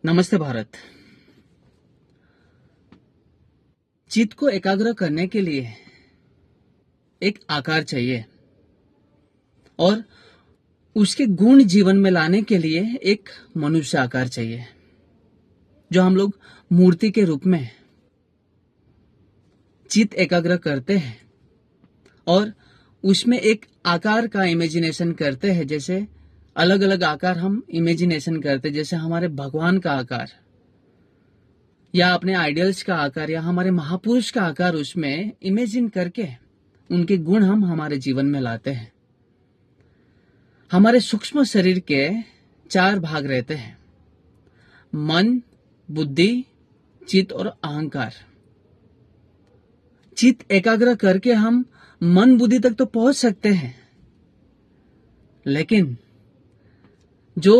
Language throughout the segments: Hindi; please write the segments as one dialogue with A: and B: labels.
A: नमस्ते भारत। चित्त को एकाग्र करने के लिए एक आकार चाहिए और उसके गुण जीवन में लाने के लिए एक मनुष्य आकार चाहिए, जो हम लोग मूर्ति के रूप में चित्त एकाग्र करते हैं और उसमें एक आकार का इमेजिनेशन करते हैं। जैसे अलग अलग आकार हम इमेजिनेशन करते हैं, जैसे हमारे भगवान का आकार या अपने आइडियल्स का आकार या हमारे महापुरुष का आकार, उसमें इमेजिन करके उनके गुण हम हमारे जीवन में लाते हैं। हमारे सूक्ष्म शरीर के 4 भाग रहते हैं: मन, बुद्धि, चित्त और अहंकार। चित्त एकाग्र करके हम मन बुद्धि तक तो पहुंच सकते हैं, लेकिन जो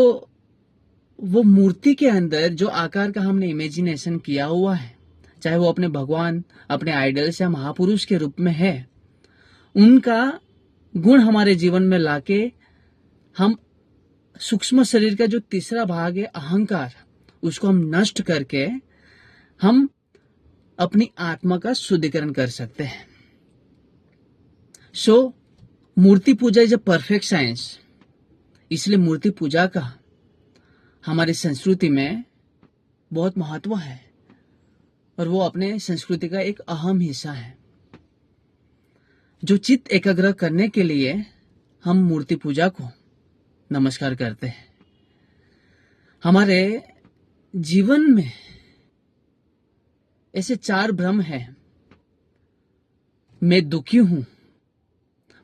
A: वो मूर्ति के अंदर जो आकार का हमने इमेजिनेशन किया हुआ है, चाहे वो अपने भगवान, अपने आइडल्स या महापुरुष के रूप में है, उनका गुण हमारे जीवन में लाके हम सूक्ष्म शरीर का जो तीसरा भाग है अहंकार, उसको हम नष्ट करके हम अपनी आत्मा का शुद्धिकरण कर सकते हैं। मूर्ति पूजा इज अ परफेक्ट साइंस। इसलिए मूर्ति पूजा का हमारी संस्कृति में बहुत महत्व है और वो अपने संस्कृति का एक अहम हिस्सा है। जो चित्त एकाग्र करने के लिए हम मूर्ति पूजा को नमस्कार करते हैं। हमारे जीवन में ऐसे 4 भ्रम हैं: मैं दुखी हूं,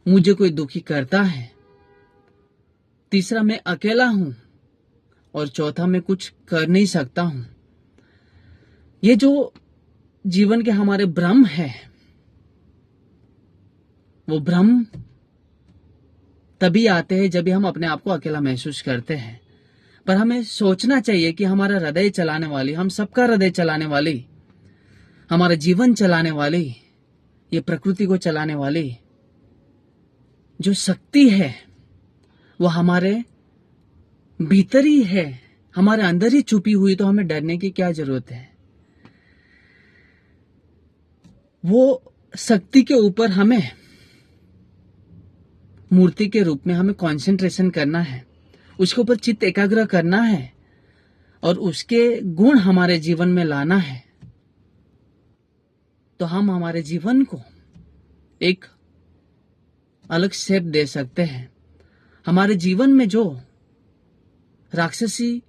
A: मुझे कोई दुखी करता है, तीसरा मैं अकेला हूं और चौथा मैं कुछ कर नहीं सकता हूं। ये जो जीवन के हमारे भ्रम है, वो भ्रम तभी आते हैं जब हम अपने आप को अकेला महसूस करते हैं। पर हमें सोचना चाहिए कि हमारा हृदय चलाने वाली, हम सबका हृदय चलाने वाली, हमारा जीवन चलाने वाली, ये प्रकृति को चलाने वाली जो शक्ति है, वो हमारे भीतर ही है, हमारे अंदर ही छुपी हुई। तो हमें डरने की क्या जरूरत है? वो शक्ति के ऊपर हमें मूर्ति के रूप में हमें कंसंट्रेशन करना है, उसके ऊपर चित्त एकाग्र करना है और उसके गुण हमारे जीवन में लाना है। तो हम हमारे जीवन को एक अलग शेप दे सकते हैं। हमारे जीवन में जो राक्षसी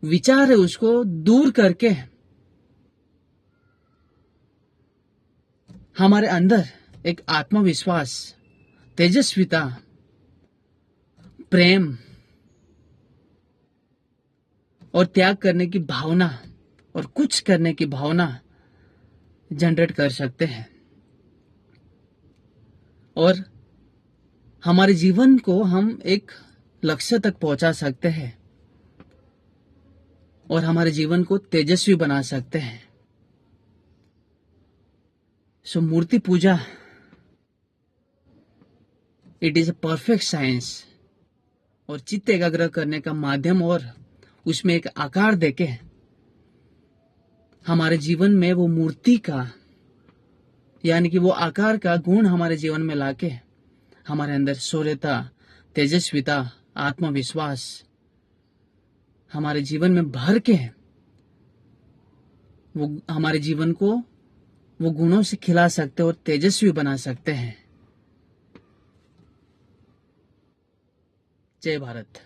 A: विचार है, उसको दूर करके हमारे अंदर एक आत्मविश्वास, तेजस्विता, प्रेम और त्याग करने की भावना और कुछ करने की भावना जनरेट कर सकते हैं और हमारे जीवन को हम एक लक्ष्य तक पहुंचा सकते हैं और हमारे जीवन को तेजस्वी बना सकते हैं। मूर्ति पूजा it is a perfect science और चित्त एकाग्र करने का माध्यम और उसमें एक आकार देके हमारे जीवन में वो मूर्ति का, यानी कि वो आकार का गुण हमारे जीवन में लाके हमारे अंदर शौर्यता, तेजस्विता, आत्मविश्वास हमारे जीवन में भर के वो हमारे जीवन को वो गुणों से खिला सकते और तेजस्वी बना सकते हैं। जय भारत।